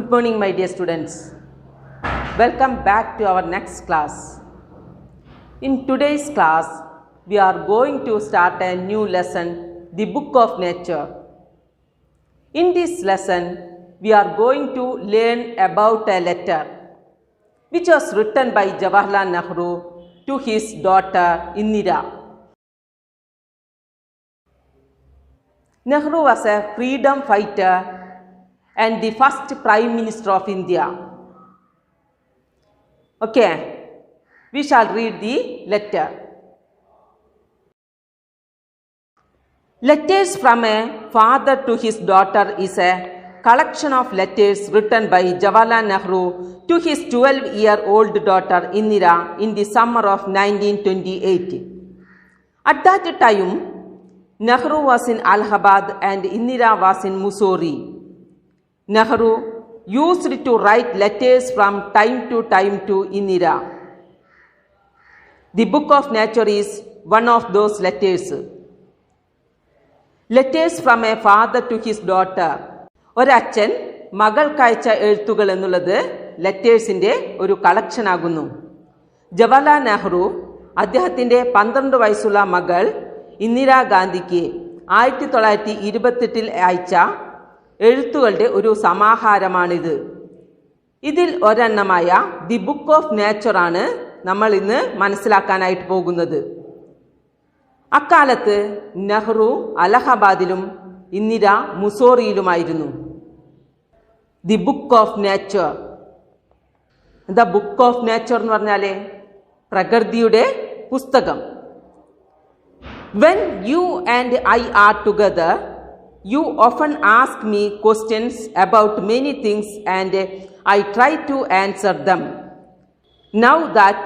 Good morning, my dear students. Welcome back to our next class. In today's class, we are going to start a new lesson, the Book of Nature. In this lesson, we are going to learn about a letter which was written by Jawaharlal Nehru to his daughter Indira. Nehru was a freedom fighter and the first Prime Minister of India. Okay, we shall read the letter. Letters from a father to his daughter is a collection of letters written by Jawaharlal Nehru to his 12-year-old daughter Indira in the summer of 1928. At that time, Nehru was in Allahabad and Indira was in Mussoorie. Nehru used to write letters from time to time to Indira. The Book of Nature is one of those letters. Letters from a father to his daughter. ഒരച്ഛൻ മകൾക്കയച്ച എഴുത്തുകൾ എന്നുള്ളത് ലെറ്റേഴ്സിൻ്റെ ഒരു collection ആകുന്നു. ജവഹർലാൽ നെഹ്റു അദ്ദേഹത്തിൻ്റെ 12 വയസ്സുള്ള മകൾ ഇന്ദിരാഗാന്ധിക്ക് 1928 അയച്ച എഴുത്തുകളുടെ ഒരു സമാഹാരമാണിത്. ഇതിൽ ഒരെണ്ണമായ ദി ബുക്ക് ഓഫ് നേച്ചർ ആണ് നമ്മൾ ഇന്ന് മനസ്സിലാക്കാനായിട്ട് പോകുന്നത്. അക്കാലത്ത് നെഹ്റു അലഹബാദിലും ഇന്ദിര മുസോറിയിലുമായിരുന്നു. The book of nature. എന്താ ബുക്ക് ഓഫ് നേച്ചർ എന്ന് പറഞ്ഞാൽ പ്രകൃതിയുടെ പുസ്തകം. When you and I are together, you often ask me questions about many things and I try to answer them. Now that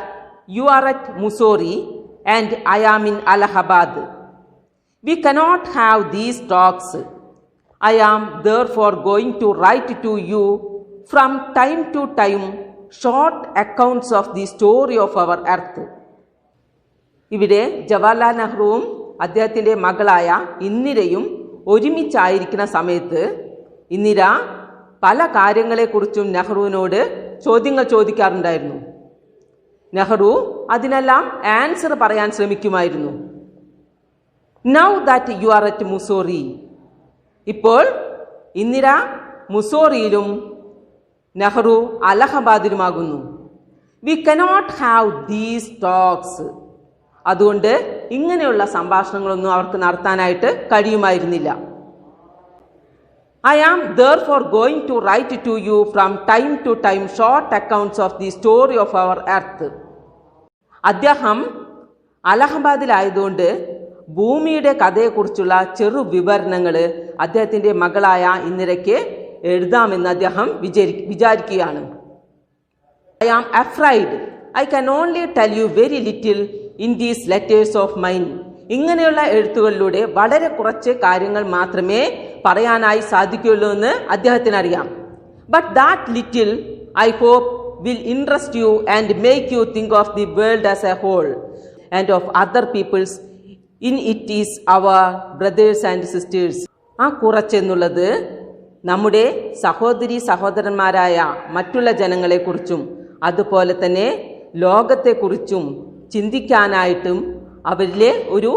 you are at Mussoorie and I am in Allahabad, we cannot have these talks. I am therefore going to write to you from time to time short accounts of the story of our earth. ഇവിടെ ജവഹർലാൽ നെഹ്റുവും അദ്ദേഹത്തിൻ്റെ മകളായ ഇന്ദിരയും ഒരുമിച്ചായിരിക്കുന്ന സമയത്ത് ഇന്ദിര പല കാര്യങ്ങളെക്കുറിച്ചും നെഹ്റുവിനോട് ചോദ്യങ്ങൾ ചോദിക്കാറുണ്ടായിരുന്നു. നെഹ്റു അതിനെല്ലാം answer പറയാൻ ശ്രമിക്കുമായിരുന്നു. Now that you are at Mussoorie. ഇപ്പോൾ ഇന്ദിര മുസോറിയിലും നെഹ്റു അലഹബാദിലുമാകുന്നു. We cannot have these talks. അതുകൊണ്ട് ഇങ്ങനെയുള്ള സംഭാഷണങ്ങളൊന്നും അവർക്ക് നടത്താനായിട്ട് കഴിയുമായിരുന്നില്ല. I am therefore going to write to you from time to time short accounts of the story of our earth. അദ്ദേഹം അലഹബാദിലായതുകൊണ്ട് ഭൂമിയുടെ കഥയെക്കുറിച്ചുള്ള ചെറു വിവരണങ്ങൾ അദ്ദേഹത്തിൻ്റെ മകളായ ഇന്ദിരയ്ക്ക് എഴുതാമെന്ന് അദ്ദേഹം വിചാരിക്കുകയാണ്. I am afraid I can only tell you very little in these letters of mine. ഇങ്ങനെയുള്ള എഴുത്തുകളിലൂടെ വളരെ കുറച്ച് കാര്യങ്ങൾ മാത്രമേ പറയാനായി സാധിക്കുകയുള്ളൂ എന്ന് അദ്ദേഹത്തിന് അറിയാം. But that little I hope will interest you and make you think of the world as a whole and of other peoples in it is our brothers and sisters. ആ കുറച്ചെന്നുള്ളത് നമ്മുടെ സഹോദരി സഹോദരന്മാരായ മറ്റുള്ള ജനങ്ങളെക്കുറിച്ചും അതുപോലെ തന്നെ ലോകത്തെക്കുറിച്ചും ചിന്തിക്കാനായിട്ടും അവരിലെ ഒരു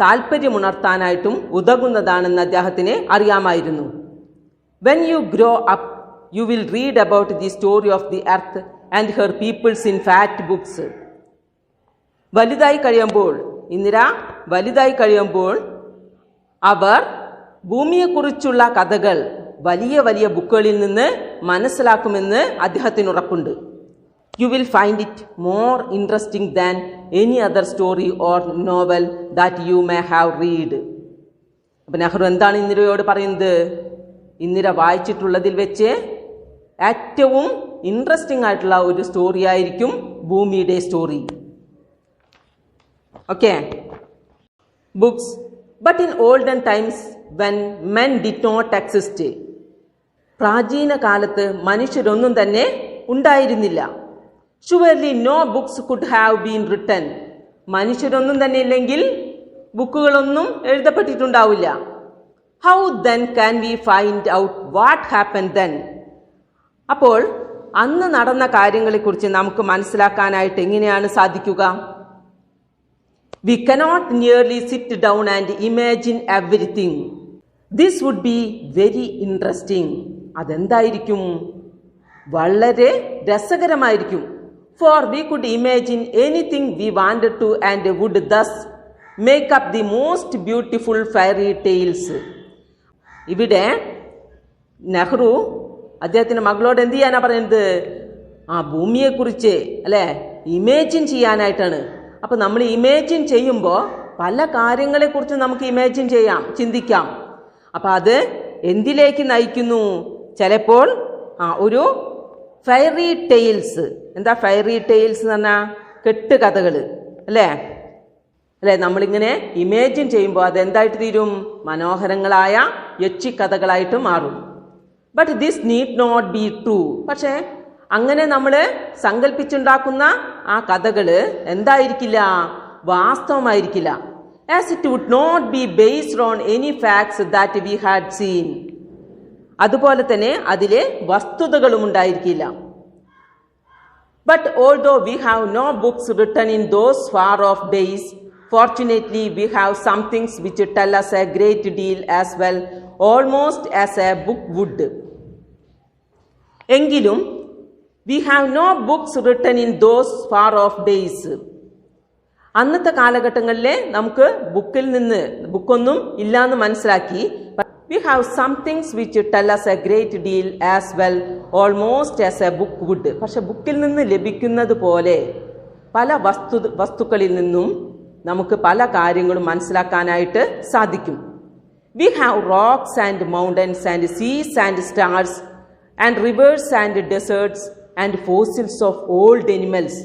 താല്പര്യമുണർത്താനായിട്ടും ഉതകുന്നതാണെന്ന് അദ്ദേഹത്തിന് അറിയാമായിരുന്നു. When you grow up you will read about the story of the earth and her peoples in fact books. വലുതായി കഴിയുമ്പോൾ ഇന്ദിര വലുതായി കഴിയുമ്പോൾ അവർ ഭൂമിയെക്കുറിച്ചുള്ള കഥകൾ വലിയ വലിയ ബുക്കുകളിൽ നിന്ന് മനസ്സിലാക്കുമെന്ന് അദ്ദേഹത്തിന് ഉറപ്പുണ്ട്. You will find it more interesting than any other story or novel that you may have read. അപ്പം നെഹ്റു എന്താണ് ഇന്ദിരയോട് പറയുന്നത്? ഇന്ദിര വായിച്ചിട്ടുള്ളതിൽ വെച്ച് ഏറ്റവും ഇൻട്രസ്റ്റിംഗ് ആയിട്ടുള്ള ഒരു സ്റ്റോറി ആയിരിക്കും ഭൂമിയുടെ story. Okay. Books. But in olden times when men did not exist. പ്രാചീന കാലത്ത് മനുഷ്യരൊന്നും തന്നെ ഉണ്ടായിരുന്നില്ല. Surely no books could have been written. മനുഷ്യരൊന്നും തന്നെ ഇല്ലെങ്കിൽ ബുക്കുകളൊന്നും എഴുതപ്പെട്ടിട്ടുണ്ടാവില്ല. How then can we find out what happened then? അപ്പോൾ അന്ന് നടന്ന കാര്യങ്ങളെക്കുറിച്ച് നമുക്ക് മനസ്സിലാക്കാനായിട്ട് എങ്ങനെയാണ് സാധിക്കുക? We cannot merely sit down and imagine everything. This would be very interesting. അതെന്തായിരിക്കും? വളരെ രസകരമായിരിക്കും. For we could imagine anything we wanted to and would thus make up the most beautiful fairy tales. ഇവിടെ നെഹ്റു അദ്ദേഹത്തിൻ്റെ മകളോട് എന്ത് ചെയ്യാനാ പറയുന്നത്? ഭൂമിയെക്കുറിച്ച് അല്ലേ imagine ചെയ്യാനായിട്ടാണ്. അപ്പം നമ്മൾ ഇമേജിൻ ചെയ്യുമ്പോൾ പല കാര്യങ്ങളെക്കുറിച്ച് നമുക്ക് ഇമേജിൻ ചെയ്യാം, ചിന്തിക്കാം. അപ്പം അത് എന്തിലേക്ക് നയിക്കുന്നു? ചിലപ്പോൾ ഒരു ഫെയറി ടെയിൽസ്. എന്താ ഫെയറി ടെയിൽസ് എന്ന് പറഞ്ഞാൽ? കെട്ടുകഥകൾ അല്ലേ? നമ്മളിങ്ങനെ ഇമേജിൻ ചെയ്യുമ്പോൾ അതെന്തായിട്ട് തീരും? മനോഹരങ്ങളായ യക്ഷിക്കഥകളായിട്ട് മാറും. But this need not be true. പക്ഷേ അങ്ങനെ നമ്മൾ സങ്കല്പിച്ചുണ്ടാക്കുന്ന ആ കഥകൾ എന്തായിരിക്കില്ല? വാസ്തവമായിരിക്കില്ല. As it would not be based on any facts that we had seen. അതുപോലെ തന്നെ അതിലെ വസ്തുതകളും ഉണ്ടായിരിക്കില്ല. But although we have no books written in those far off days, fortunately we have some things which tell us a great deal as well, almost as a book would. എങ്കിലും we have no books written in those far off days. അന്നത്തെ കാലഘട്ടങ്ങളിലെ നമുക്ക് ബുക്കൊന്നും ഇല്ലാന്ന് മനസ്സിലാക്കി. We have some things which tell us a great deal as well, almost as a book would. പക്ഷെ ബുക്കിൽ നിന്ന് ലഭിക്കുന്നത് പോലെ പല വസ്തുക്കളിൽ നിന്നും നമുക്ക് പല കാര്യങ്ങളും മനസ്സിലാക്കാനായിട്ട് സാധിക്കും. We have rocks and mountains and seas and stars and rivers and deserts and fossils of old animals.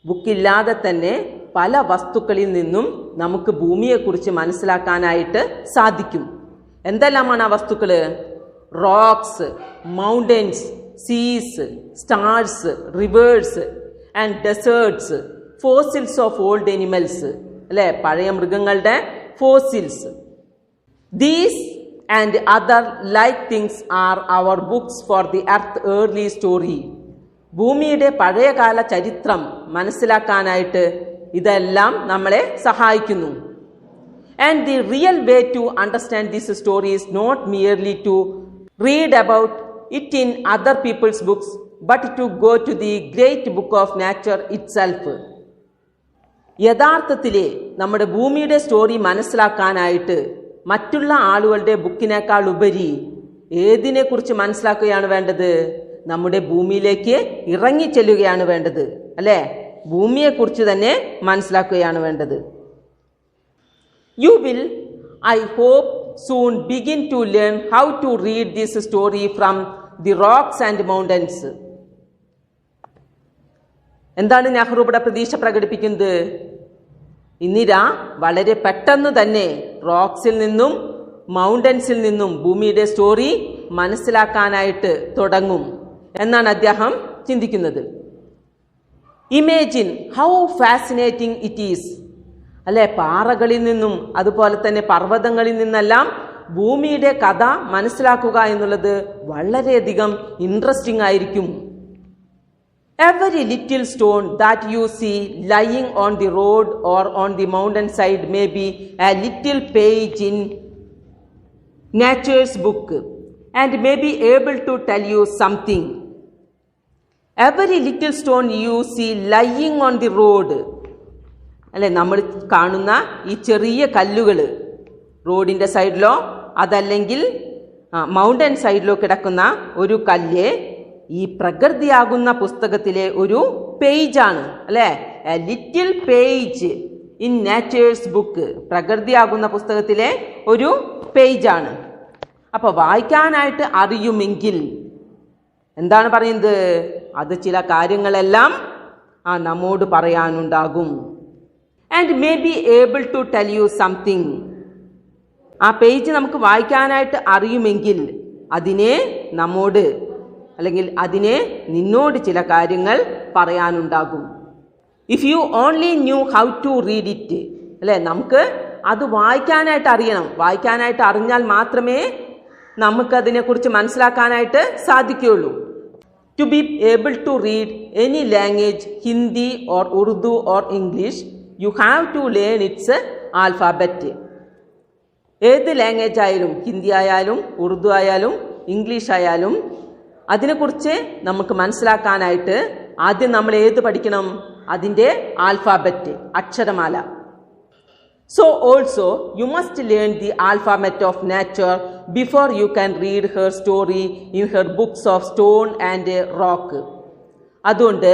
ബുക്കില്ലാതെ തന്നെ പല വസ്തുക്കളിൽ നിന്നും നമുക്ക് ഭൂമിയെക്കുറിച്ച് മനസ്സിലാക്കാനായിട്ട് സാധിക്കും. എന്തെല്ലാമാണ് ആ വസ്തുക്കൾ? Rocks, mountains, seas, stars, rivers and deserts, fossils of old animals അല്ലെ, പഴയ മൃഗങ്ങളുടെ fossils. These and other like things are our books for the earth early story. ഭൂമിയുടെ പഴയകാല ചരിത്രം മനസ്സിലാക്കാനായിട്ട് ഇതെല്ലാം നമ്മളെ സഹായിക്കുന്നു. And the real way to understand this story is not merely to read about it in other people's books, but to go to the great book of nature itself. യഥാർത്ഥത്തിലെ നമ്മുടെ ഭൂമിയുടെ സ്റ്റോറി മനസ്സിലാക്കാനായിട്ട് മറ്റുള്ള ആളുകളുടെ ബുക്കിനേക്കാൾ ഉപരി ഏതിനെക്കുറിച്ച് മനസ്സിലാക്കുകയാണ് വേണ്ടത്? നമ്മുടെ ഭൂമിയിലേക്ക് ഇറങ്ങിച്ചെല്ലുകയാണ് വേണ്ടത് അല്ലേ? ഭൂമിയെക്കുറിച്ച് തന്നെ മനസ്സിലാക്കുകയാണ് വേണ്ടത്. You will, I hope, soon begin to learn how to read this story from the rocks and mountains. എന്താണ് നെഹ്റു ഇവിടെ പ്രതീക്ഷ പ്രകടിപ്പിക്കുന്നത്? ഇന്ദിര വളരെ പെട്ടെന്ന് തന്നെ റോക്സിൽ നിന്നും മൗണ്ടൻസിൽ നിന്നും ഭൂമിയുടെ സ്റ്റോറി മനസ്സിലാക്കാനായിട്ട് തുടങ്ങും എന്നാണ് അദ്ദേഹം ചിന്തിക്കുന്നത്. Imagine how fascinating it is അല്ലെ, പാറകളിൽ നിന്നും അതുപോലെ തന്നെ പർവ്വതങ്ങളിൽ നിന്നെല്ലാം ഭൂമിയുടെ കഥ മനസ്സിലാക്കുക എന്നുള്ളത് വളരെയധികം ഇൻട്രസ്റ്റിംഗ് ആയിരിക്കും. Every little stone that you see lying on the road or on the mountain side may be a little page in nature's book and may be able to tell you something. Every little stone you see lying on the road, അല്ലെ, നമ്മൾ കാണുന്ന ഈ ചെറിയ കല്ലുകൾ റോഡിൻ്റെ സൈഡിലോ അതല്ലെങ്കിൽ mountain സൈഡിലോ കിടക്കുന്ന ഒരു കല്ല് ഈ പ്രകൃതിയാകുന്ന പുസ്തകത്തിലെ ഒരു പേജാണ് അല്ലേ? A little page in nature's book. പ്രകൃതിയാകുന്ന പുസ്തകത്തിലെ ഒരു പേജാണ്. അപ്പോൾ വായിക്കാനായിട്ട് അറിയുമെങ്കിൽ എന്താണ് പറയുന്നത്? അത് ചില കാര്യങ്ങളെല്ലാം നമ്മോട് പറയാനുണ്ടാകും. And may be able to tell you something. ആ പേജ് നമുക്ക് വായിക്കാനായിട്ട് അറിയുമെങ്കിൽ അതിനെ നമ്മോട് അല്ലെങ്കിൽ അതിനെ നിന്നോട് ചില കാര്യങ്ങൾ പറയാനുണ്ടാകും. If you only knew how to read it അല്ലേ, നമുക്ക് അത് വായിക്കാനായിട്ട് അറിയണം. വായിക്കാനായിട്ട് അറിഞ്ഞാൽ മാത്രമേ നമുക്കതിനെക്കുറിച്ച് മനസ്സിലാക്കാനായിട്ട് സാധിക്കുകയുള്ളൂ. To be able to read any language, Hindi or Urdu or English, you have to learn its alphabet. ഏത് ലാംഗ്വേജ് ആയാലും, ഹിന്ദി ആയാലും ഉറുദു ആയാലും ഇംഗ്ലീഷ് ആയാലും, അതിനെക്കുറിച്ച് നമുക്ക് മനസ്സിലാക്കാനായിട്ട് ആദ്യം നമ്മൾ ഏത് പഠിക്കണം? അതിൻ്റെ ആൽഫാബറ്റ്, അക്ഷരമാല. So also you must learn the alphabet of nature before you can read her story in her books of stone and rock. അതുകൊണ്ട്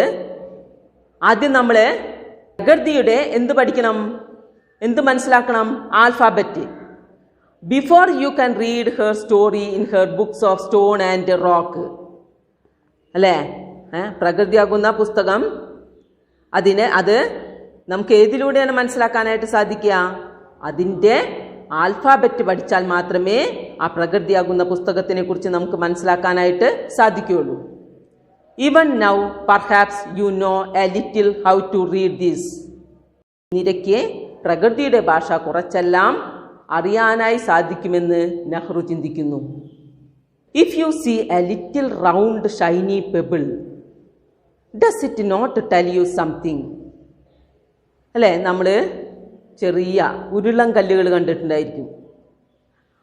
ആദ്യം നമ്മൾ പ്രകൃതിയുടെ എന്ത് പഠിക്കണം? എന്ത് മനസ്സിലാക്കണം? Alphabet. Before you can read her story in her books of stone and rock. അല്ലേ? പ്രകൃതിയാകുന്ന പുസ്തകം, അത് നമുക്ക് ഏതിലൂടെയാണ് മനസ്സിലാക്കാനായിട്ട് സാധിക്കുക? അതിൻ്റെ ആൽഫാബറ്റ് പഠിച്ചാൽ മാത്രമേ ആ പ്രകൃതിയാകുന്ന പുസ്തകത്തിനെ കുറിച്ച് നമുക്ക് മനസ്സിലാക്കാനായിട്ട് സാധിക്കുകയുള്ളൂ. Even now perhaps you know a little how to read this. നിനക്ക് പ്രകൃതിയുടെ ഭാഷ കുറച്ചെല്ലാം അറിയാനായി സാധിക്കുമെന്ന് നെഹ്റു ചിന്തിക്കുന്നു. If you see a little round shiny pebble, does it not tell you something? അല്ലേ? നമ്മൾ ചെറിയ ഉരുളൻ കല്ലുകൾ കണ്ടിട്ടുണ്ടായിരിക്കും.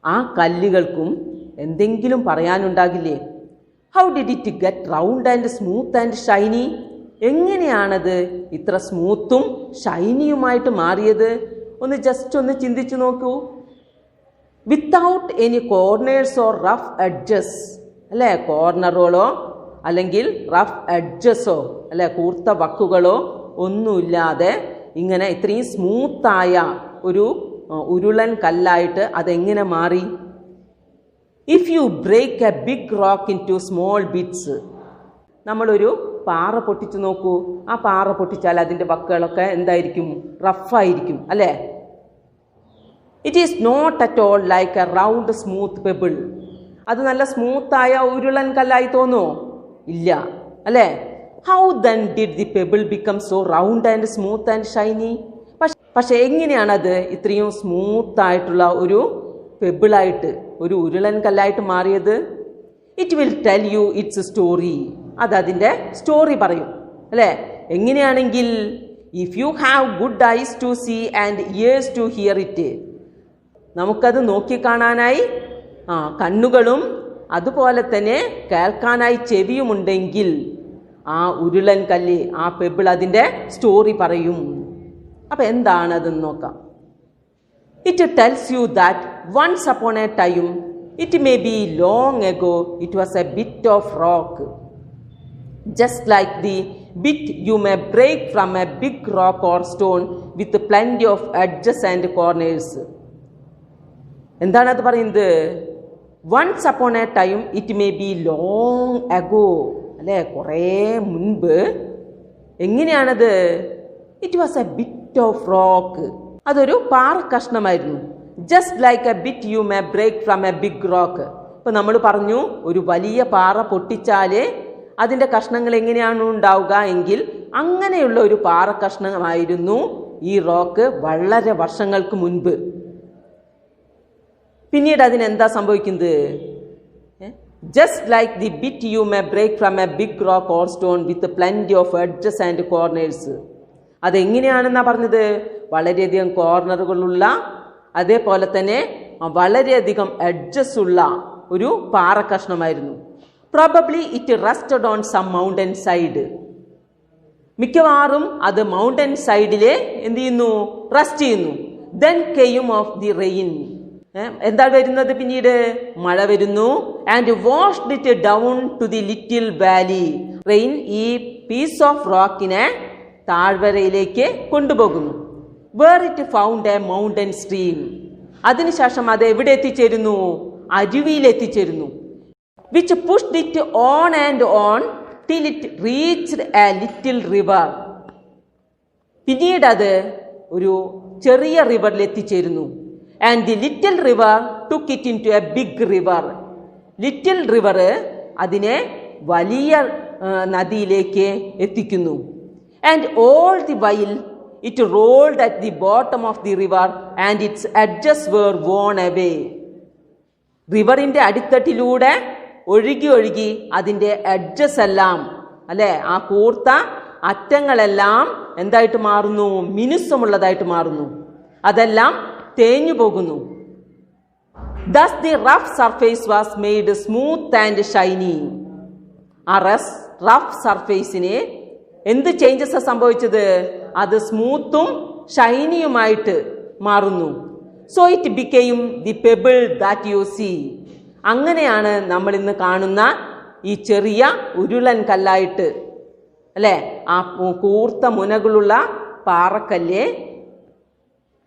ആ കല്ലുകൾക്കും എന്തെങ്കിലും പറയാനുണ്ടാകില്ലേ? How did it get round and smooth and shiny? എങ്ങനെയാണത് ഇത്ര സ്മൂത്തും ഷൈനിയുമായിട്ട് മാറിയത്? ഒന്ന് ചിന്തിച്ചു നോക്കൂ. Without any corners or rough edges. അല്ലേ? കോർണറുകളോ അല്ലെങ്കിൽ റഫ് എഡ്ജസോ, അല്ലെ കൂർത്ത വക്കുകളോ ഒന്നുമില്ലാതെ ഇങ്ങനെ ഇത്രയും സ്മൂത്തായ ഒരു ഉരുളൻ കല്ലായിട്ട് അതെങ്ങനെ മാറി? If you break a big rock into small bits. നമ്മളൊരു പാറ പൊട്ടിച്ചു നോക്കൂ. ആ പാറ പൊട്ടിച്ചാൽ അതിൻ്റെ വക്കുകളൊക്കെ എന്തായിരിക്കും? റഫായിരിക്കും. അല്ലേ? It is not at all like a round smooth pebble. അത് നല്ല സ്മൂത്തായ ഉരുളൻ കല്ലായി തോന്നുമോ? ഇല്ല. അല്ലേ? How then did the pebble become so round and smooth and shiny? പക്ഷെ എങ്ങനെയാണത് ഇത്രയും സ്മൂത്തായിട്ടുള്ള ഒരു പെബിളായിട്ട്, ഒരു ഉരുളൻ കല്ലായിട്ട് മാറിയത്? It will tell you its story. അതിൻ്റെ സ്റ്റോറി പറയും. അല്ലേ? എങ്ങനെയാണെങ്കിൽ if you have good eyes to see and ears to hear it. നമുക്കത് നോക്കിക്കാണാനായി കണ്ണുകളും അതുപോലെ തന്നെ കേൾക്കാനായി ചെവിയുമുണ്ടെങ്കിൽ ആ ഉരുളൻ കല്ല്, ആ പെബിൾ അതിൻ്റെ സ്റ്റോറി പറയും. അപ്പം എന്താണതെന്ന് നോക്കാം. It tells you that once upon a time, it may be long ago, it was a bit of rock. Just like the bit you may break from a big rock or stone with plenty of edges and corners. എന്താണത് പറയുന്നത്? Once upon a time, it may be long ago. അല്ലേ? കുറേ മുൻപ്. എങ്ങനെയാണത്? It was a bit of rock. അതൊരു പാറ കഷ്ണമായിരുന്നു. Just like a bit you may break from a big rock. ഇപ്പം നമ്മൾ പറഞ്ഞു, ഒരു വലിയ പാറ പൊട്ടിച്ചാൽ അതിൻ്റെ കഷ്ണങ്ങൾ എങ്ങനെയാണ് ഉണ്ടാവുക എങ്കിൽ അങ്ങനെയുള്ള ഒരു പാറ കഷ്ണമായിരുന്നു ഈ റോക്ക് വളരെ വർഷങ്ങൾക്ക് മുൻപ്. പിന്നീട് അതിനെന്താ സംഭവിക്കുന്നത്? Just like the bit you may break from a big rock or stone with plenty of edges and corners. അതെങ്ങനെയാണെന്നാ പറഞ്ഞത്? വളരെയധികം കോർണറുകളുള്ള, അതേപോലെ തന്നെ വളരെയധികം എഡ്ജസ് ഉള്ള ഒരു പാറ കഷ്ണമായിരുന്നു. Probably it rested on some mountain side. മിക്കവാറും അത് മൗണ്ടൻ സൈഡിലെ എന്ത് ചെയ്യുന്നു? റെസ്റ്റ് ചെയ്യുന്നു. ദെൻ കെയും ഓഫ് ദി റെയിൻ. എന്താ വരുന്നത്? പിന്നീട് മഴ വരുന്നു. And washed it down to the little valley. Rain ഈ പീസ് ഓഫ് റോക്കിനെ താഴ്വരയിലേക്ക് കൊണ്ടുപോകുന്നു. Where it found a mountain stream. അതിനുശേഷം അത് എവിടെ എത്തിച്ചേരുന്നു? അരുവിയിൽ എത്തിച്ചേരുന്നു. Which pushed it on and on till it reached a little river. പിന്നീട് അത് ഒരു ചെറിയ റിവറിൽ എത്തിച്ചേരുന്നു. And the little river took it into a big river. Little river അതിനെ വലിയ നദിയിലേക്ക് എത്തിക്കുന്നു. And all the while it rolled at the bottom of the river and its edges were worn away. റിവറിൻ്റെ അടിത്തട്ടിലൂടെ ഒഴുകി ഒഴുകി അതിൻ്റെ edges എല്ലാം, അല്ലേ, ആ കൂർത്ത അറ്റങ്ങളെല്ലാം എന്തായിട്ട് മാറുന്നു? മിനുസമുള്ളതായിട്ട് മാറുന്നു. അതെല്ലാം തേഞ്ഞു പോകുന്നു. Thus the rough surface was made smooth and shiny. ആ റഫ് സർഫേസിന് എന്ത് ചേഞ്ചസ് സംഭവിച്ചത്? അത് സ്മൂത്തും ഷൈനിയുമായിട്ട് മാറുന്നു. So it became the pebble that you see. അങ്ങനെയാണ് നമ്മൾ ഇന്ന് കാണുന്ന ഈ ചെറിയ ഉരുളൻ കല്ലായിട്ട്, അല്ലേ, ആ കൂർത്ത മുനകളുള്ള പാറക്കല്ല്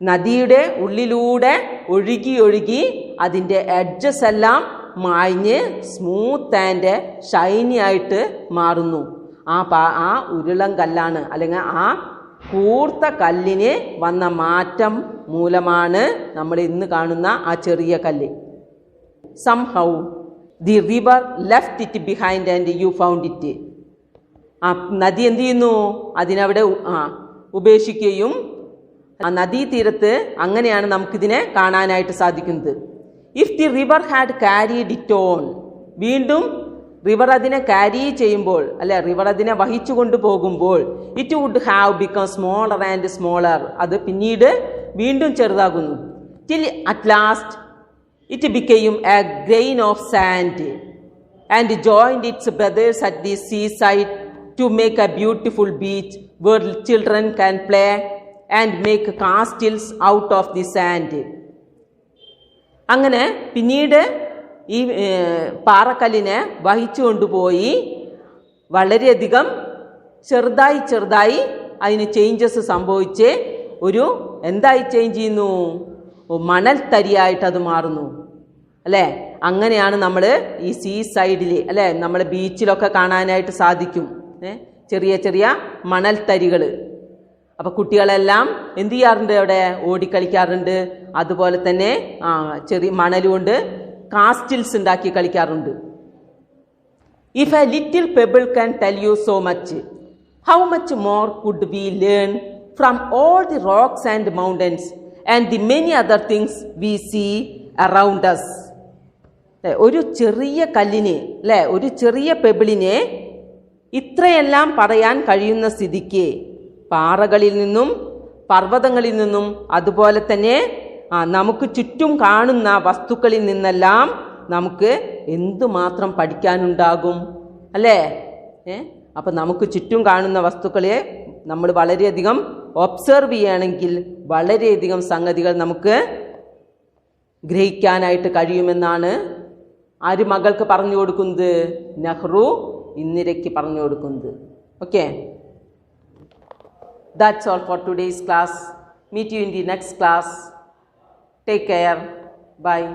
നദിയുടെ ഉള്ളിലൂടെ ഒഴുകി ഒഴുകി അതിൻ്റെ എഡ്ജസ് എല്ലാം മായ്ഞ്ഞ് സ്മൂത്ത് ആൻഡ് ഷൈനി ആയിട്ട് മാറുന്നു. ആ ഉരുളൻ കല്ലാണ്, അല്ലെങ്കിൽ ആ കൂർത്ത കല്ലിന് വന്ന മാറ്റം മൂലമാണ് നമ്മൾ ഇന്ന് കാണുന്ന ആ ചെറിയ കല്ല്. Somehow the river left it behind and you found it. ആ നദി എന്ത് ചെയ്യുന്നു? അതിനവിടെ ഉപേക്ഷിക്കുകയും ആ നദീതീരത്ത് അങ്ങനെയാണ് നമുക്കിതിനെ കാണാനായിട്ട് സാധിക്കുന്നത്. If the river had carried it on, വീണ്ടും റിവർ അതിനെ ക്യാരി ചെയ്യുമ്പോൾ, അല്ലെ, റിവർ അതിനെ വഹിച്ചു കൊണ്ടുപോകുമ്പോൾ, it would have become smaller and smaller, അത് പിന്നീട് വീണ്ടും ചെറുതാകുന്നു. Till at last it became a grain of sand and joined its brothers at the seaside to make a beautiful beach where children can play and make castles out of the sand. അങ്ങനെ പിന്നീട് ഈ പാറക്കല്ലിനെ വഹിച്ചു കൊണ്ടുപോയി വളരെയധികം ചെറുതായി അതിന് changes സംഭവിച്ച് ഒരു എന്തായി ചേഞ്ച് ചെയ്യുന്നു? മണൽ തരിയായിട്ട് അത് മാറുന്നു, അല്ലേ. അങ്ങനെയാണ് നമ്മൾ ഈ സീ സൈഡിൽ, അല്ലേ, നമ്മൾ ബീച്ചിലൊക്കെ കാണാനായിട്ട് സാധിക്കും, ചെറിയ ചെറിയ മണൽ തരികൾ. അപ്പോൾ കുട്ടികളെല്ലാം എന്ത് ചെയ്യാറുണ്ട്? അവിടെ ഓടിക്കളിക്കാറുണ്ട്. അതുപോലെ തന്നെ ചെറിയ മണലുകൊണ്ട് കാസ്റ്റിൽസ് ഉണ്ടാക്കി കളിക്കാറുണ്ട്. If a little pebble can tell you so much, how much more could we learn from all the rocks and mountains and the many other things we see around us. ഒരു ചെറിയ കല്ലിന്, അല്ലേ, ഒരു ചെറിയ പെബിളിനെ ഇത്രയെല്ലാം പറയാൻ കഴിയുന്ന സ്ഥിതിക്ക് പാറകളിൽ നിന്നും പർവ്വതങ്ങളിൽ നിന്നും അതുപോലെ തന്നെ നമുക്ക് ചുറ്റും കാണുന്ന വസ്തുക്കളിൽ നിന്നെല്ലാം നമുക്ക് എന്തുമാത്രം പഠിക്കാനുണ്ടാകും, അല്ലേ. അപ്പം നമുക്ക് ചുറ്റും കാണുന്ന വസ്തുക്കളെ നമ്മൾ വളരെയധികം ഒബ്സർവ് ചെയ്യുകയാണെങ്കിൽ വളരെയധികം സംഗതികൾ നമുക്ക് ഗ്രഹിക്കാനായിട്ട് കഴിയുമെന്നാണ് ആര് മകൾക്ക് പറഞ്ഞു കൊടുക്കുന്നത്? നെഹ്റു ഇന്ദിരയ്ക്ക് പറഞ്ഞു കൊടുക്കുന്നത്. Okay, that's all for today's class. Meet you in the next class. Take care. Bye.